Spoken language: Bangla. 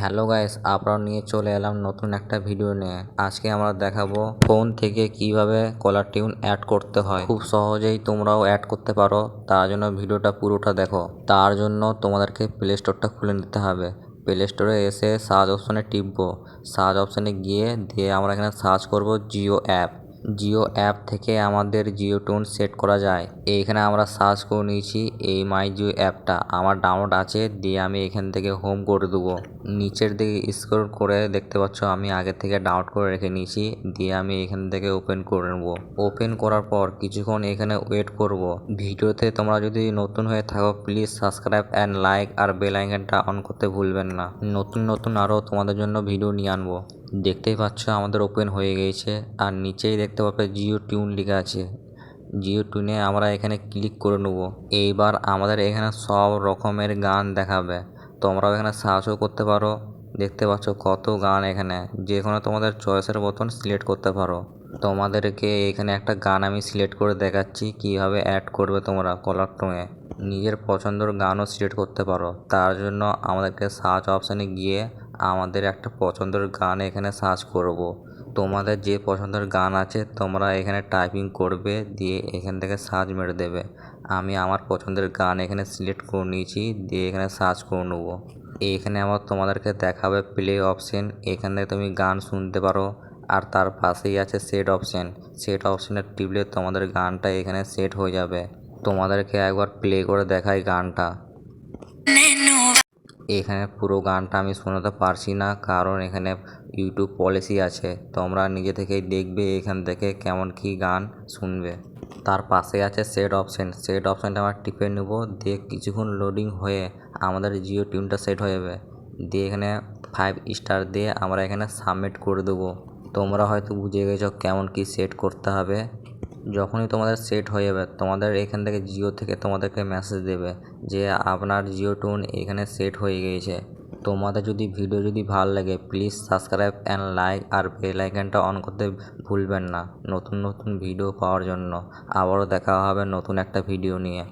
হ্যালো গাইস, আপনারা নিয়ে চলে এলাম নতুন একটা ভিডিও নিয়ে। আজকে আমরা দেখাবো ফোন থেকে কিভাবে কলার টিউন অ্যাড করতে হয়। খুব সহজেই তোমরাও অ্যাড করতে পারো। তার জন্য ভিডিওটা পুরোটা দেখো। তার জন্য তোমাদেরকে প্লে স্টোরটা খুলে নিতে হবে। প্লে স্টোরে এসে সার্চ অপশানে টিপবো। সার্চ অপশানে গিয়ে আমরা এখানে সার্চ করব জিও অ্যাপ। জিও অ্যাপ থেকে আমাদের জিও টোন সেট করা যায়। এইখানে আমরা সার্চ করে নিয়েছি এই মাই জিও অ্যাপটা আমার ডাউনলোড আছে। আমি এখান থেকে হোম করে দেবো। নিচের দিকে স্ক্রল করে দেখতে পাচ্ছ আমি আগে থেকে ডাউনলোড করে রেখে নিয়েছি। আমি এখান থেকে ওপেন করে নেবো। ওপেন করার পর কিছুক্ষণ এখানে ওয়েট করব। ভিডিওতে তোমরা যদি নতুন হয়ে থাকো প্লিজ সাবস্ক্রাইব অ্যান্ড লাইক আর বেল আইকনটা অন করতে ভুলবেন না। নতুন আরও তোমাদের জন্য ভিডিও নিয়ে আনবো। দেখতেই পাচ্ছ আমাদের ওপেন হয়ে গিয়েছে। আর নিচেই দেখতে পাবে জিও টিউন লেখা আছে। জিও টিউনে আমরা এখানে ক্লিক করে নেব। এইবার আমাদের এখানে সব রকমের গান দেখাবে। তোমরাও এখানে সার্চও করতে পারো। দেখতে পাচ্ছ কত গান এখানে, যে কোনো তোমাদের চয়েসের মতন সিলেক্ট করতে পারো। তোমাদেরকে এখানে একটা গান আমি সিলেক্ট করে দেখাচ্ছি কিভাবে অ্যাড করবে তোমরা কলার টোনে। নিজের পছন্দের গানও সিলেক্ট করতে পারো। তার জন্য আমাদেরকে সার্চ অপশানে গিয়ে আমাদের একটা পছন্দের গান এখানে সার্চ করব। তোমাদের যে পছন্দের গান আছে তোমরা এখানে টাইপিং করবে, দিয়ে এখান থেকে সার্চ মেরে দেবে। আমি আমার পছন্দের গান এখানে সিলেক্ট করে নিয়েছি, দিয়ে এখানে সার্চ করে নেবো। এখানে আবার তোমাদেরকে দেখাবে প্লে অপশন। এখানে তুমি গান শুনতে পারো। আর তার পাশেই আছে সেট অপশন। সেট অপশনে টিপলে তোমাদের গানটা এখানে সেট হয়ে যাবে। তোমাদেরকে একবার প্লে করে দেখাই গানটা। এখানে পুরো গানটা আমি শোনাতে পারছি না, কারণ এখানে ইউটিউব পলিসি আছে। তোমরা নিজে থেকেই দেখবে এখান থেকে কেমন কি গান শুনবে। তার পাশে আছে সেট অপশন। সেট অপশানটা আমরা টিপে নেব, দিয়ে কিছুক্ষণ লোডিং হয়ে আমাদের জিও টিউনটা সেট হয়ে যাবে। দিয়ে এখানে 5 স্টার দিয়ে আমরা এখানে সাবমিট করে দেবো। তোমরা হয়তো বুঝে গেছো কেমন কি সেট করতে হবে। যখনই তোমাদের সেট হয়ে যাবে তোমাদের এখান থেকে জিও থেকে তোমাদেরকে মেসেজ দেবে যে আপনার জিও টোন এখানে সেট হয়ে গিয়েছে। তোমাদের যদি ভিডিও ভালো লাগে প্লিজ সাবস্ক্রাইব অ্যান্ড লাইক আর বেল আইকনটা অন করতে ভুলবেন না নতুন ভিডিও পাওয়ার জন্য। আবারও দেখা হবে নতুন একটা ভিডিও নিয়ে।